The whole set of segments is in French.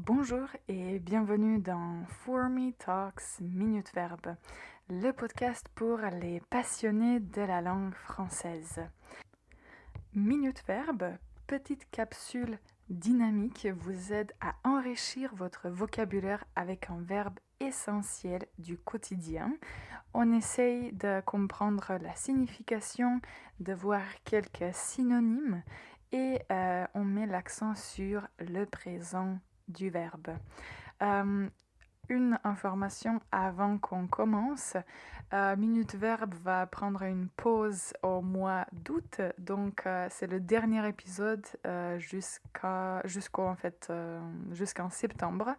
Bonjour et bienvenue dans For Me Talks Minute Verbe, le podcast pour les passionnés de la langue française. Minute Verbe, petite capsule dynamique, vous aide à enrichir votre vocabulaire avec un verbe essentiel du quotidien. On essaye de comprendre la signification, de voir quelques synonymes et on met l'accent sur le présent du verbe. Une information avant qu'on commence. Minute Verbe va prendre une pause au mois d'août, donc c'est le dernier épisode jusqu'en septembre.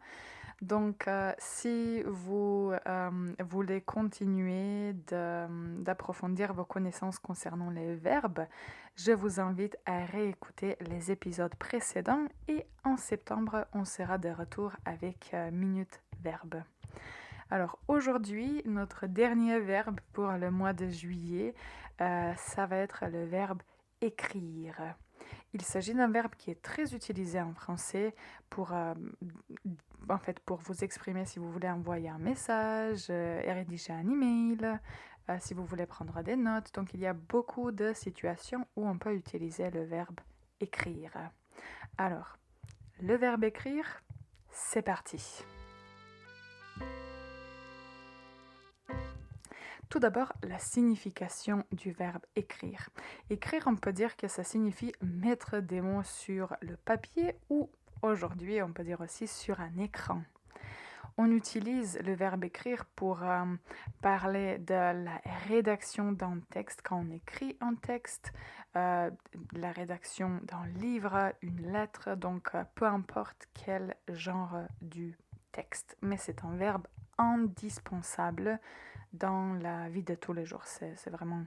Donc, si vous voulez continuer d'approfondir vos connaissances concernant les verbes, je vous invite à réécouter les épisodes précédents et en septembre, on sera de retour avec Minute Verbe. Alors aujourd'hui, notre dernier verbe pour le mois de juillet, ça va être le verbe écrire. Il s'agit d'un verbe qui est très utilisé en français pour vous exprimer si vous voulez envoyer un message, rédiger un email, si vous voulez prendre des notes. Donc il y a beaucoup de situations où on peut utiliser le verbe écrire. Alors, le verbe écrire, c'est parti. Tout d'abord, la signification du verbe écrire. Écrire, on peut dire que ça signifie mettre des mots sur le papier ou aujourd'hui, on peut dire aussi sur un écran. On utilise le verbe écrire pour parler de la rédaction d'un texte quand on écrit un texte, la rédaction d'un livre, une lettre, donc peu importe quel genre du texte. Mais c'est un verbe indispensable dans la vie de tous les jours. C'est vraiment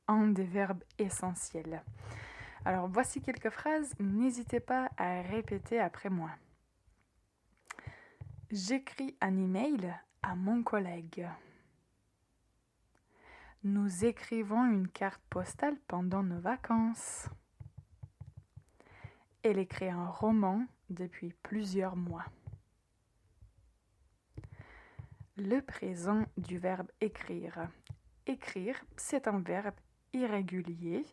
un des verbes essentiels. Alors voici quelques phrases, n'hésitez pas à répéter après moi. J'écris un email à mon collègue. Nous écrivons une carte postale pendant nos vacances. Elle écrit un roman depuis plusieurs mois. Le présent du verbe écrire. Écrire, c'est un verbe irrégulier.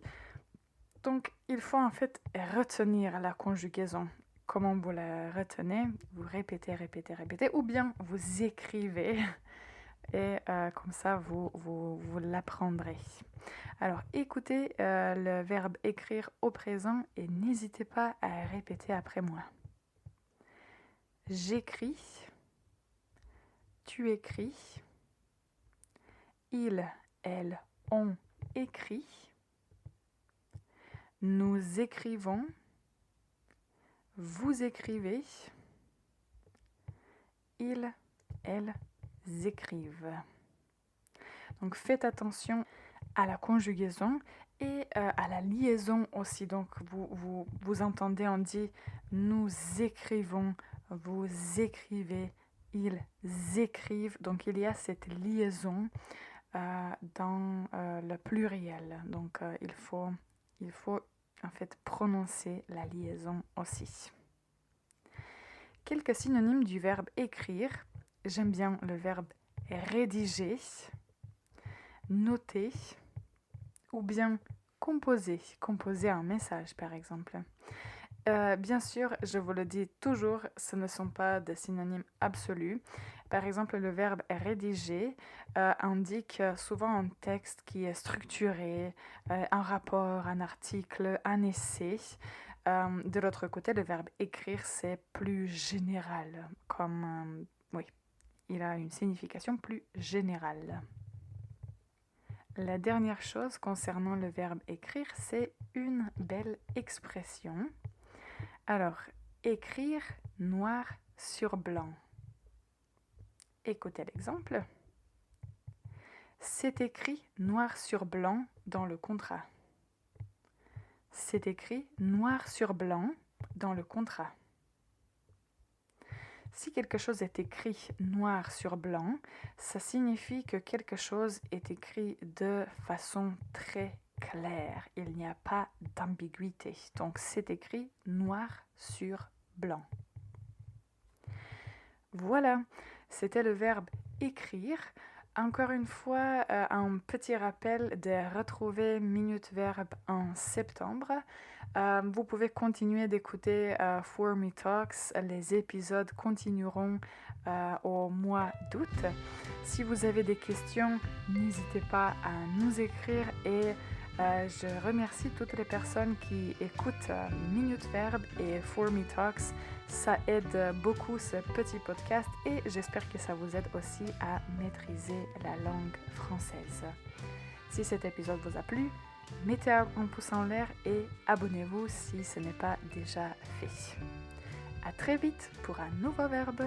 Donc, il faut en fait retenir la conjugaison. Comment vous la retenez? Vous répétez, ou bien vous écrivez et comme ça, vous l'apprendrez. Alors, écoutez le verbe écrire au présent et n'hésitez pas à répéter après moi. J'écris, tu écris, il, elle, on écrit, nous écrivons, vous écrivez, ils, elles écrivent. Donc faites attention à la conjugaison et à la liaison aussi. Donc vous entendez, on dit nous écrivons, vous écrivez, ils écrivent. Donc il y a cette liaison dans le pluriel. Donc il faut en fait prononcer la liaison aussi. Quelques synonymes du verbe écrire. J'aime bien le verbe rédiger, noter ou bien composer un message par exemple. Bien sûr, je vous le dis toujours, ce ne sont pas des synonymes absolus. Par exemple, le verbe rédiger indique souvent un texte qui est structuré, un rapport, un article, un essai. De l'autre côté, le verbe écrire, c'est plus général, comme oui, il a une signification plus générale. La dernière chose concernant le verbe écrire, c'est une belle expression. Alors, écrire noir sur blanc. Écoutez l'exemple. C'est écrit noir sur blanc dans le contrat. C'est écrit noir sur blanc dans le contrat. Si quelque chose est écrit noir sur blanc, ça signifie que quelque chose est écrit de façon très claire. Il n'y a pas d'ambiguïté. Donc c'est écrit noir sur blanc. Voilà, c'était le verbe écrire. Encore une fois, un petit rappel de retrouver Minute Verbe en septembre. Vous pouvez continuer d'écouter For Me Talks. Les épisodes continueront au mois d'août. Si vous avez des questions, n'hésitez pas à nous écrire et je remercie toutes les personnes qui écoutent Minute Verbe et For Me Talks. Ça aide beaucoup ce petit podcast et j'espère que ça vous aide aussi à maîtriser la langue française. Si cet épisode vous a plu, mettez un pouce en l'air et abonnez-vous si ce n'est pas déjà fait. À très vite pour un nouveau verbe.